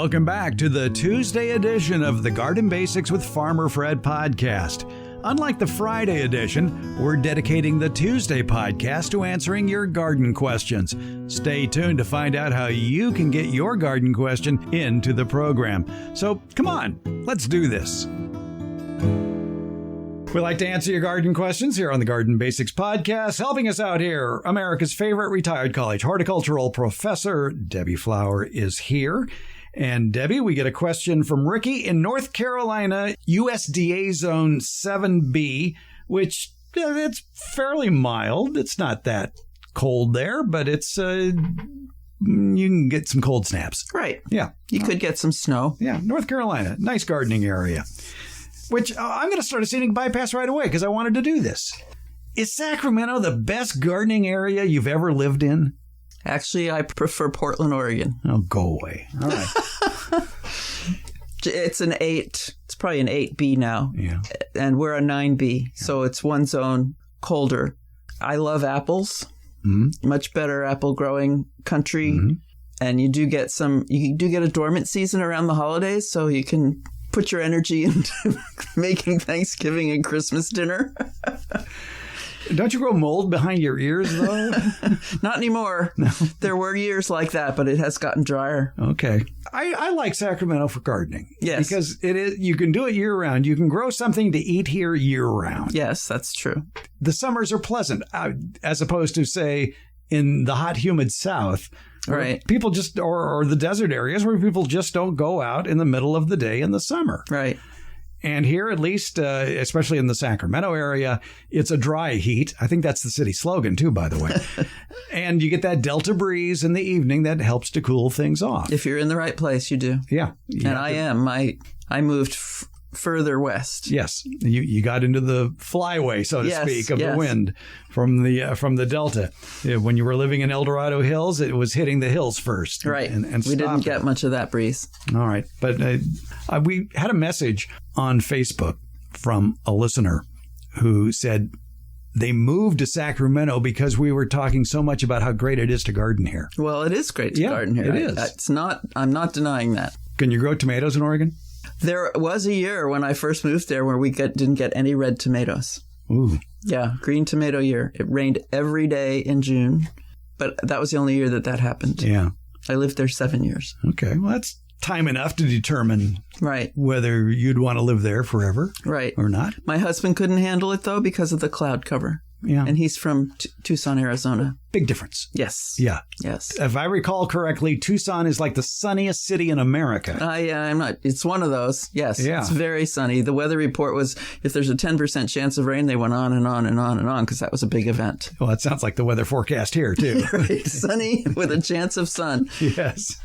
Welcome back to the Tuesday edition of the Garden Basics with Farmer Fred podcast. Unlike the Friday edition, we're dedicating the Tuesday podcast to answering your garden questions. Stay tuned to find out how you can get your garden question into the program. So come on, let's do this. We like to answer your garden questions here on the Garden Basics podcast. Helping us out here, America's favorite retired college horticultural professor, Debbie Flower, is here. And Debbie, we get a question from Ricky in North Carolina, USDA Zone 7B, which it's fairly mild. It's not that cold there, but it's you can get some cold snaps. Right. Yeah. You could get some snow. Yeah. North Carolina, nice gardening area. Which I'm going to start a scenic bypass right away because I wanted to do this. Is Sacramento the best gardening area you've ever lived in? Actually, I prefer Portland, Oregon. Oh, go away. All right. It's an 8. It's probably an 8B now. Yeah. And we're a 9B. Yeah. So it's one zone colder. I love apples. Mm-hmm. Much better apple growing country. Mm-hmm. And you do get a dormant season around the holidays, so you can put your energy into making Thanksgiving and Christmas dinner. Don't you grow mold behind your ears, though? Not anymore. No. There were years like that, but it has gotten drier. Okay. I like Sacramento for gardening. Yes. Because you can do it year-round. You can grow something to eat here year-round. Yes, that's true. The summers are pleasant, as opposed to, say, in the hot, humid South. Right. People just, or the desert areas where people just don't go out in the middle of the day in the summer. Right. And here, at least, especially in the Sacramento area, it's a dry heat. I think that's the city slogan, too, by the way. And you get that delta breeze in the evening that helps to cool things off. If you're in the right place, you do. Yeah. And I am. I moved further west. Yes. You got into the flyway, so to speak, of the wind from the delta. When you were living in El Dorado Hills, it was hitting the hills first. Right. And we didn't get much of that breeze. All right. But we had a message on Facebook from a listener who said they moved to Sacramento because we were talking so much about how great it is to garden here. Well, it is great to garden here. It is. I'm not denying that. Can you grow tomatoes in Oregon? There was a year when I first moved there where we didn't get any red tomatoes. Ooh. Yeah, green tomato year. It rained every day in June, but that was the only year that happened. Yeah. I lived there 7 years. Okay. Well, that's time enough to determine whether you'd want to live there forever or not. My husband couldn't handle it, though, because of the cloud cover. Yeah. And he's from Tucson, Arizona. Big difference. Yes. Yeah. Yes. If I recall correctly, Tucson is like the sunniest city in America. I'm not. It's one of those. Yes. Yeah. It's very sunny. The weather report was if there's a 10% chance of rain, they went on and on and on and on because that was a big event. Well, that sounds like the weather forecast here, too. Right. Sunny with a chance of sun. Yes.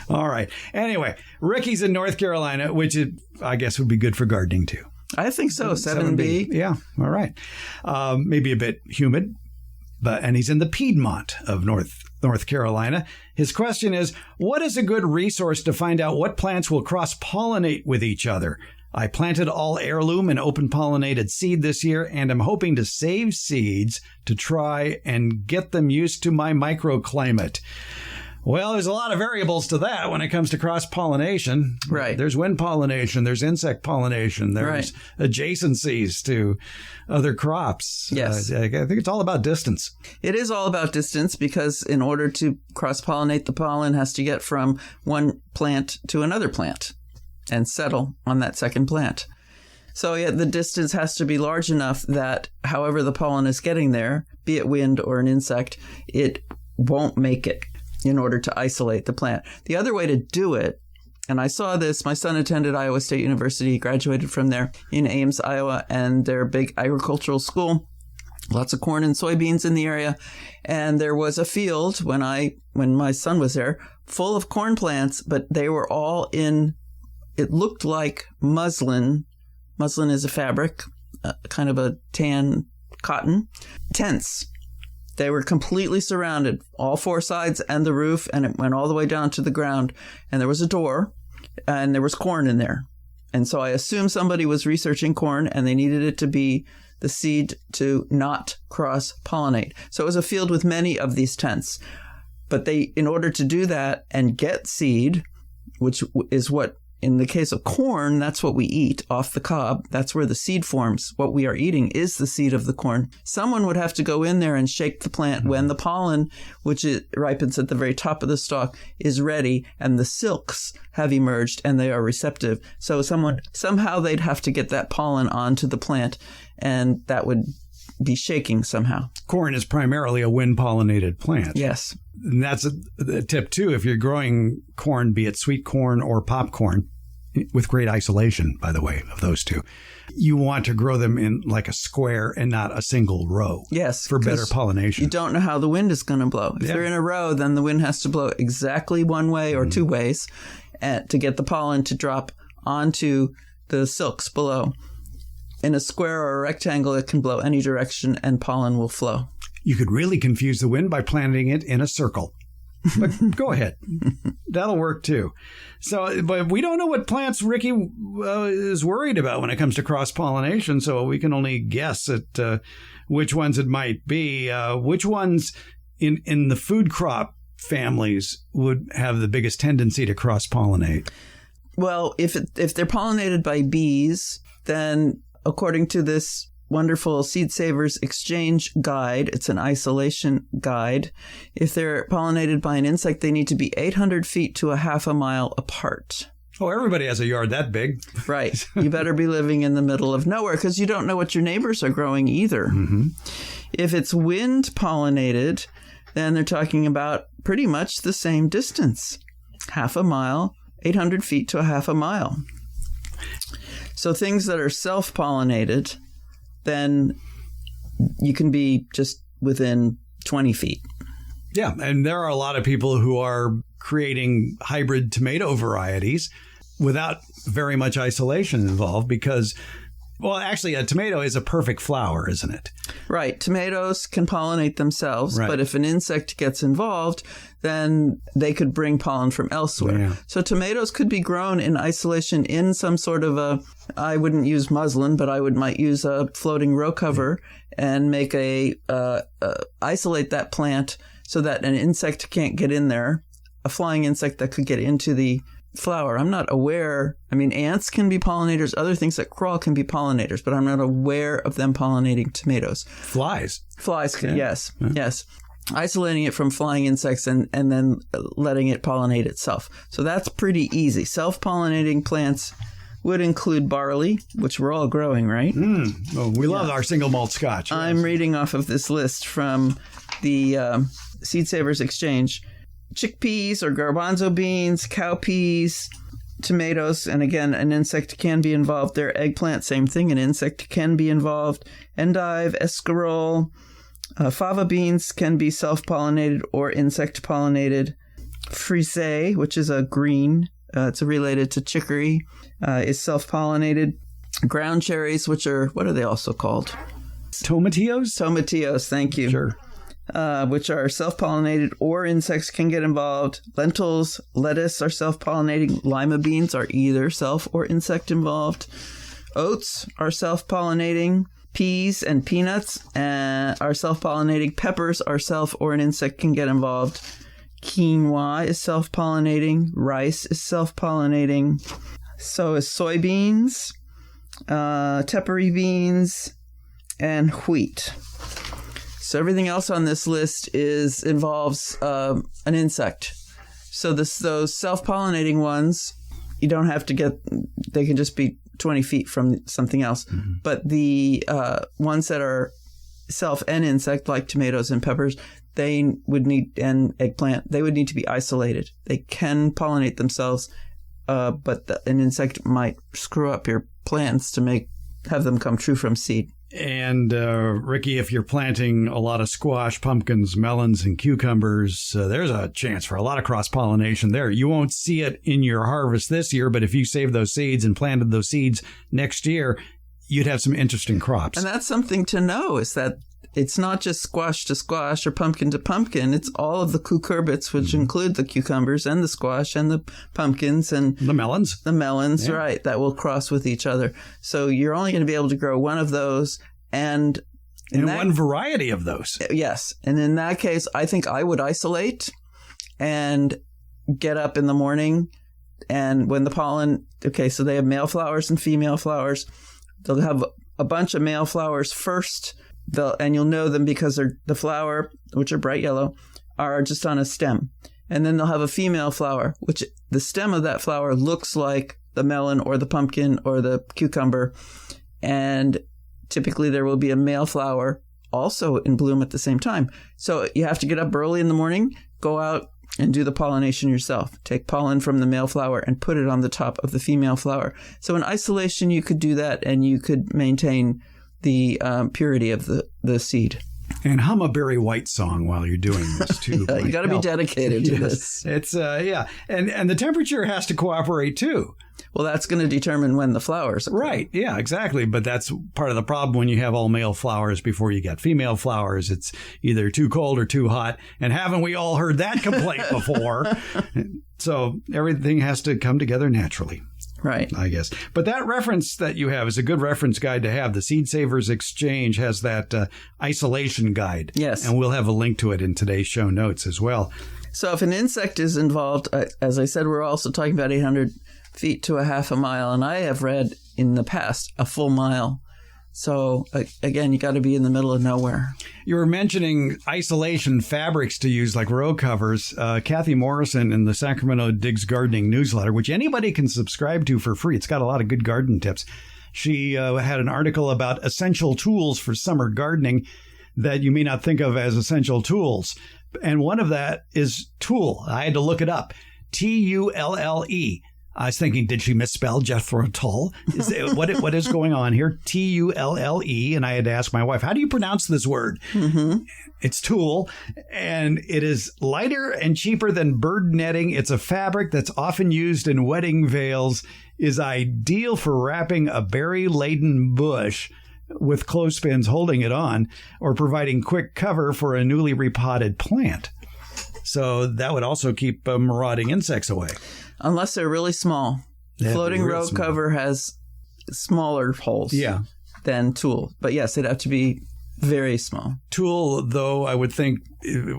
All right. Anyway, Ricky's in North Carolina, which I guess would be good for gardening, too. I think so. 7B. Yeah. All right. Maybe a bit humid, and he's in the Piedmont of North Carolina. His question is, what is a good resource to find out what plants will cross-pollinate with each other? I planted all heirloom and open-pollinated seed this year, and I'm hoping to save seeds to try and get them used to my microclimate. Well, there's a lot of variables to that when it comes to cross-pollination. Right. There's wind pollination, there's insect pollination, there's adjacencies to other crops. Yes. I think it's all about distance. It is all about distance because in order to cross-pollinate, the pollen has to get from one plant to another plant and settle on that second plant. So the distance has to be large enough that however the pollen is getting there, be it wind or an insect, it won't make it in order to isolate the plant. The other way to do it, and I saw this, my son attended Iowa State University, graduated from there in Ames, Iowa, and they're a big agricultural school, lots of corn and soybeans in the area. And there was a field when my son was there full of corn plants, but they were all in, it looked like muslin. Muslin is a fabric, kind of a tan cotton, tents. They were completely surrounded, all four sides and the roof, and it went all the way down to the ground. And there was a door, and there was corn in there. And so I assume somebody was researching corn, and they needed it to be the seed to not cross-pollinate. So it was a field with many of these tents. But in order to do that and get seed, which is what, in the case of corn, that's what we eat off the cob. That's where the seed forms. What we are eating is the seed of the corn. Someone would have to go in there and shake the plant when the pollen, which it ripens at the very top of the stalk, is ready, and the silks have emerged and they are receptive. So somehow they'd have to get that pollen onto the plant, and that would be shaking somehow. Corn is primarily a wind-pollinated plant. Yes. And that's a tip, too. If you're growing corn, be it sweet corn or popcorn, with great isolation, by the way, of those two, you want to grow them in like a square and not a single row. Yes. For better pollination. You don't know how the wind is going to blow. If they're in a row, then the wind has to blow exactly one way or two ways to get the pollen to drop onto the silks below. In a square or a rectangle, it can blow any direction and pollen will flow. You could really confuse the wind by planting it in a circle. But go ahead. That'll work too. So, but we don't know what plants Ricky is worried about when it comes to cross-pollination, so we can only guess at which ones it might be. Which ones in the food crop families would have the biggest tendency to cross-pollinate? Well, if they're pollinated by bees, then according to this wonderful Seed Savers Exchange guide, it's an isolation guide. If they're pollinated by an insect, they need to be 800 feet to a half a mile apart. Oh, everybody has a yard that big. Right. You better be living in the middle of nowhere because you don't know what your neighbors are growing either. Mm-hmm. If it's wind pollinated, then they're talking about pretty much the same distance. Half a mile, 800 feet to a half a mile. So things that are self-pollinated, then you can be just within 20 feet. Yeah, and there are a lot of people who are creating hybrid tomato varieties without very much isolation involved because, well, actually, a tomato is a perfect flower, isn't it? Right. Tomatoes can pollinate themselves, but if an insect gets involved, then they could bring pollen from elsewhere. Yeah. So tomatoes could be grown in isolation in some sort of I wouldn't use muslin, but I might use a floating row cover and make isolate that plant so that an insect can't get in there, a flying insect that could get into the flower. I'm not aware. I mean, ants can be pollinators. Other things that crawl can be pollinators, but I'm not aware of them pollinating tomatoes. Flies can, yes. Isolating it from flying insects and then letting it pollinate itself. So that's pretty easy. Self-pollinating plants would include barley, which we're all growing, right? Well, we love our single malt scotch. Yes. I'm reading off of this list from the Seed Savers Exchange. Chickpeas or garbanzo beans, cowpeas, tomatoes, and again, an insect can be involved there. Eggplant, same thing, an insect can be involved. Endive, escarole, fava beans can be self-pollinated or insect-pollinated. Frisee, which is a green, it's related to chicory, is self-pollinated. Ground cherries, which are, what are they also called? Tomatillos? Tomatillos, thank you. Sure. Which are self-pollinated or insects can get involved. Lentils, lettuce are self-pollinating. Lima beans are either self or insect involved. Oats are self-pollinating. Peas and peanuts are self-pollinating. Peppers are self or an insect can get involved. Quinoa is self-pollinating. Rice is self-pollinating. So is soybeans, tepary beans, and wheat. So everything else on this list involves an insect. So those self-pollinating ones, you don't have to they can just be 20 feet from something else. Mm-hmm. But the ones that are self and insect, like tomatoes and peppers, and eggplant, they would need to be isolated. They can pollinate themselves, but an insect might screw up your plants to have them come true from seed. And Ricky, if you're planting a lot of squash, pumpkins, melons, and cucumbers, there's a chance for a lot of cross-pollination there. You won't see it in your harvest this year, but if you save those seeds and planted those seeds next year, you'd have some interesting crops. And that's something to know, is that it's not just squash to squash or pumpkin to pumpkin. It's all of the cucurbits, which include the cucumbers and the squash and the pumpkins and the melons. The melons, yeah. Right, that will cross with each other. So you're only going to be able to grow one of those and one variety of those. Yes. And in that case, I think I would isolate and get up in the morning, And when the pollen, so they have male flowers and female flowers. They'll have a bunch of male flowers first, and you'll know them because the flower, which are bright yellow, are just on a stem. And then they'll have a female flower, which the stem of that flower looks like the melon or the pumpkin or the cucumber. And typically there will be a male flower also in bloom at the same time. So you have to get up early in the morning, go out and do the pollination yourself. Take pollen from the male flower and put it on the top of the female flower. So in isolation, you could do that and you could maintain the purity of the seed. And hum a Barry White song while you're doing this, too. You got to be dedicated to this. It's, And the temperature has to cooperate, too. Well, that's going to determine when the flowers occur. Right. Yeah, exactly. But that's part of the problem when you have all male flowers before you get female flowers. It's either too cold or too hot. And haven't we all heard that complaint before? So everything has to come together naturally. Right. I guess. But that reference that you have is a good reference guide to have. The Seed Savers Exchange has that isolation guide. Yes. And we'll have a link to it in today's show notes as well. So if an insect is involved, as I said, we're also talking about 800 feet to a half a mile. And I have read in the past a full mile. So again, you got to be in the middle of nowhere. You were mentioning isolation fabrics to use like row covers. Kathy Morrison in the Sacramento Digs Gardening newsletter, which anybody can subscribe to for free. It's got a lot of good garden tips. She had an article about essential tools for summer gardening that you may not think of as essential tools. And one of that is tulle. I had to look it up. Tulle. I was thinking, did she misspell Jethro Tull? What is going on here? Tulle. And I had to ask my wife, how do you pronounce this word? Mm-hmm. It's tulle, and it is lighter and cheaper than bird netting. It's a fabric that's often used in wedding veils, is ideal for wrapping a berry-laden bush with clothespins holding it on, or providing quick cover for a newly repotted plant. So that would also keep marauding insects away. Unless they're really small. Floating row cover has smaller holes than tulle. But yes, it'd have to be very small. Tulle, though, I would think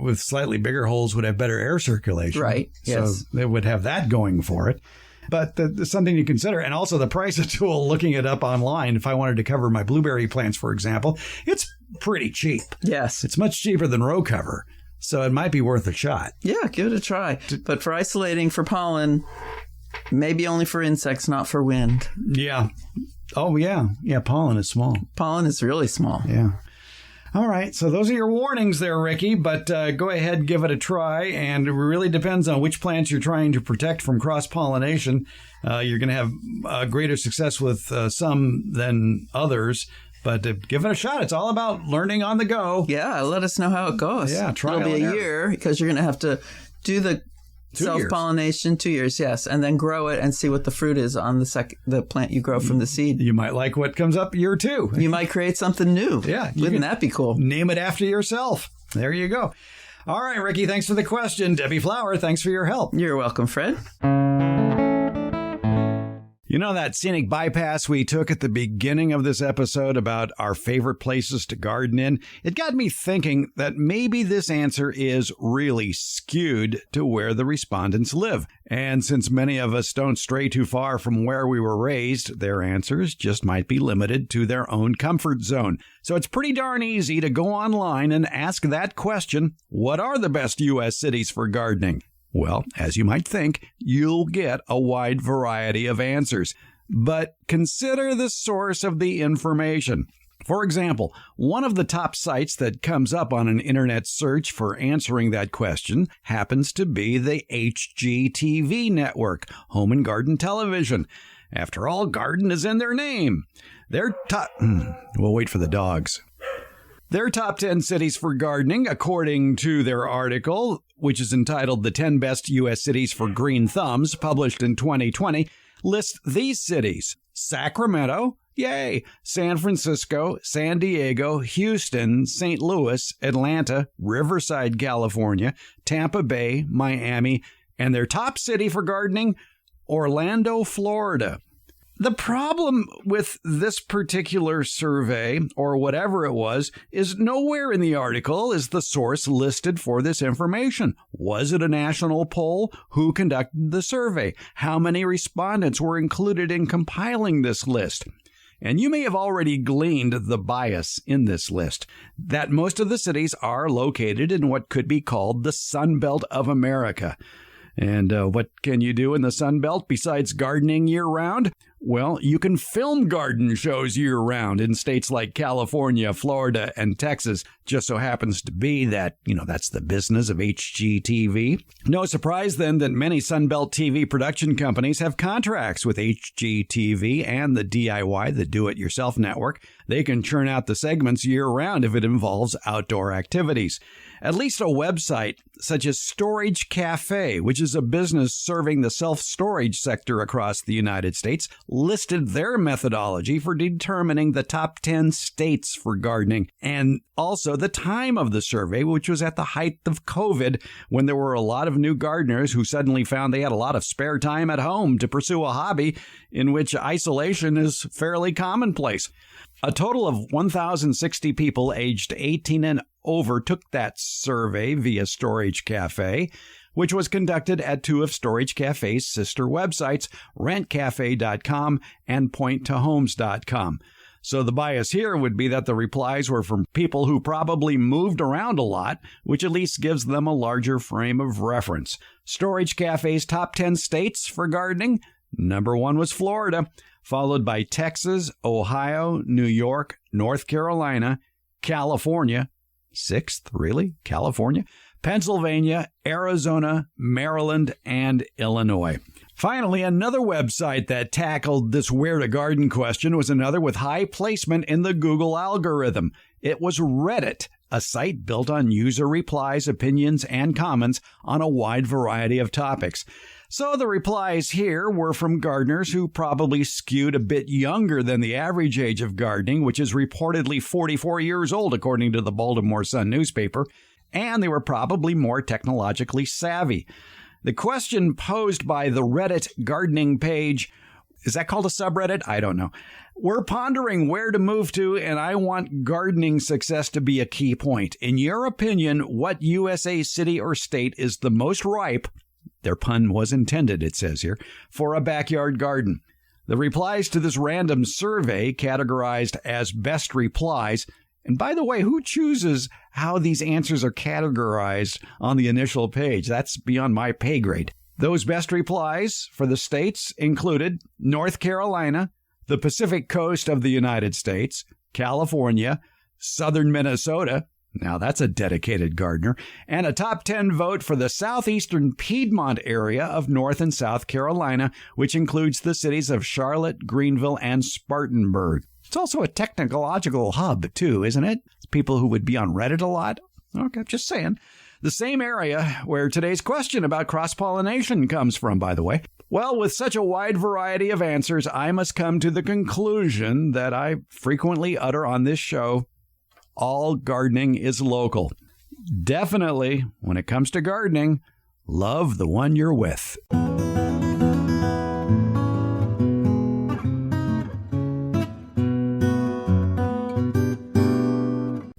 with slightly bigger holes would have better air circulation. Right, yes. So they would have that going for it. But there's something to consider. And also the price of tulle, looking it up online, if I wanted to cover my blueberry plants, for example, it's pretty cheap. Yes. It's much cheaper than row cover. So it might be worth a shot. Yeah, give it a try. But for isolating for pollen, maybe only for insects, not for wind. Yeah. Oh, yeah. Yeah, pollen is small. Pollen is really small. Yeah. All right. So those are your warnings there, Ricky. But go ahead and give it a try. And it really depends on which plants you're trying to protect from cross-pollination. You're going to have greater success with some than others. But give it a shot. It's all about learning on the go. Yeah, let us know how it goes. Yeah, try it. It'll be a year because you're going to have to do the self-pollination 2 years, yes, and then grow it and see what the fruit is on the plant you grow from the seed. You might like what comes up year 2. You might create something new. Yeah. Wouldn't that be cool? Name it after yourself. There you go. All right, Ricky, thanks for the question. Debbie Flower, thanks for your help. You're welcome, Fred. You know that scenic bypass we took at the beginning of this episode about our favorite places to garden in? It got me thinking that maybe this answer is really skewed to where the respondents live. And since many of us don't stray too far from where we were raised, their answers just might be limited to their own comfort zone. So it's pretty darn easy to go online and ask that question, what are the best U.S. cities for gardening? Well, as you might think, you'll get a wide variety of answers. But consider the source of the information. For example, one of the top sites that comes up on an internet search for answering that question happens to be the HGTV network, Home and Garden Television. After all, garden is in their name. Their top... We'll wait for the dogs. Their top 10 cities for gardening, according to their article, which is entitled The 10 Best U.S. Cities for Green Thumbs, published in 2020, lists these cities: Sacramento, yay, San Francisco, San Diego, Houston, St. Louis, Atlanta, Riverside, California, Tampa Bay, Miami, and their top city for gardening, Orlando, Florida. The problem with this particular survey, or whatever it was, is nowhere in the article is the source listed for this information. Was it a national poll? Who conducted the survey? How many respondents were included in compiling this list? And you may have already gleaned the bias in this list, that most of the cities are located in what could be called the Sun Belt of America. And what can you do in the Sun Belt besides gardening year-round? Well, you can film garden shows year-round in states like California, Florida, and Texas. Just so happens to be that, that's the business of HGTV. No surprise, then, that many Sun Belt TV production companies have contracts with HGTV and the DIY, the Do-It-Yourself Network. They can churn out the segments year-round if it involves outdoor activities. At least a website such as Storage Cafe, which is a business serving the self-storage sector across the United States, listed their methodology for determining the top 10 states for gardening, and also the time of the survey, which was at the height of COVID, when there were a lot of new gardeners who suddenly found they had a lot of spare time at home to pursue a hobby in which isolation is fairly commonplace. A total of 1,060 people aged 18 and over took that survey via Storage Cafe, which was conducted at two of Storage Cafe's sister websites, rentcafe.com and pointtohomes.com. So the bias here would be that the replies were from people who probably moved around a lot, which at least gives them a larger frame of reference. Storage Cafe's top 10 states for gardening. Number 1 was Florida, followed by Texas, Ohio, New York, North Carolina, California. 6th, really? California? Pennsylvania, Arizona, Maryland, and Illinois. Finally, another website that tackled this where to garden question was another with high placement in the Google algorithm. It was Reddit, a site built on user replies, opinions, and comments on a wide variety of topics. So the replies here were from gardeners who probably skewed a bit younger than the average age of gardening, which is reportedly 44 years old, according to the Baltimore Sun newspaper, and they were probably more technologically savvy. The question posed by the Reddit gardening page, is that called a subreddit? I don't know. We're pondering where to move to, and I want gardening success to be a key point. In your opinion, what USA city or state is the most ripe, their pun was intended, it says here, for a backyard garden? The replies to this random survey, categorized as best replies, and by the way, who chooses how these answers are categorized on the initial page? That's beyond my pay grade. Those best replies for the states included North Carolina, the Pacific coast of the United States, California, southern Minnesota, now that's a dedicated gardener, and a top 10 vote for the southeastern Piedmont area of North and South Carolina, which includes the cities of Charlotte, Greenville, and Spartanburg. It's also a technological hub, too, isn't it? People who would be on Reddit a lot. Okay, just saying. The same area where today's question about cross-pollination comes from, by the way. Well, with such a wide variety of answers, I must come to the conclusion that I frequently utter on this show: all gardening is local. Definitely, when it comes to gardening, love the one you're with.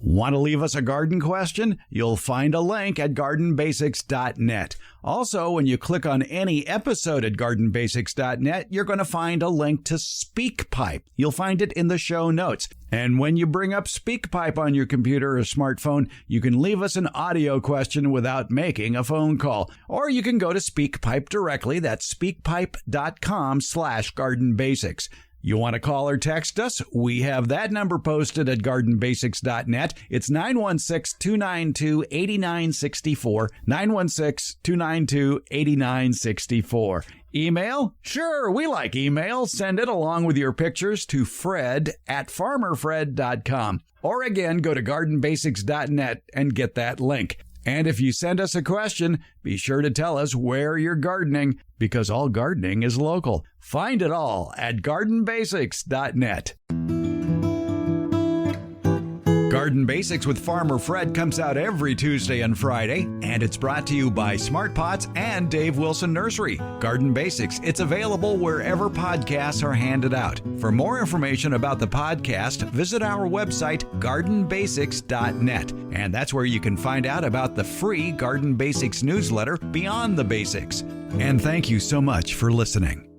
Want to leave us a garden question? You'll find a link at gardenbasics.net. Also, when you click on any episode at gardenbasics.net, you're going to find a link to SpeakPipe. You'll find it in the show notes. And when you bring up SpeakPipe on your computer or smartphone, you can leave us an audio question without making a phone call. Or you can go to SpeakPipe directly. That's speakpipe.com/gardenbasics. You want to call or text us? We have that number posted at gardenbasics.net. It's 916-292-8964, 916-292-8964. Email? Sure, we like email. Send it along with your pictures to fred@farmerfred.com. Or again, go to gardenbasics.net and get that link. And if you send us a question, be sure to tell us where you're gardening, because all gardening is local. Find it all at gardenbasics.net. Garden Basics with Farmer Fred comes out every Tuesday and Friday, and it's brought to you by Smart Pots and Dave Wilson Nursery. Garden Basics, it's available wherever podcasts are handed out. For more information about the podcast, visit our website, gardenbasics.net, and that's where you can find out about the free Garden Basics newsletter, Beyond the Basics. And thank you so much for listening.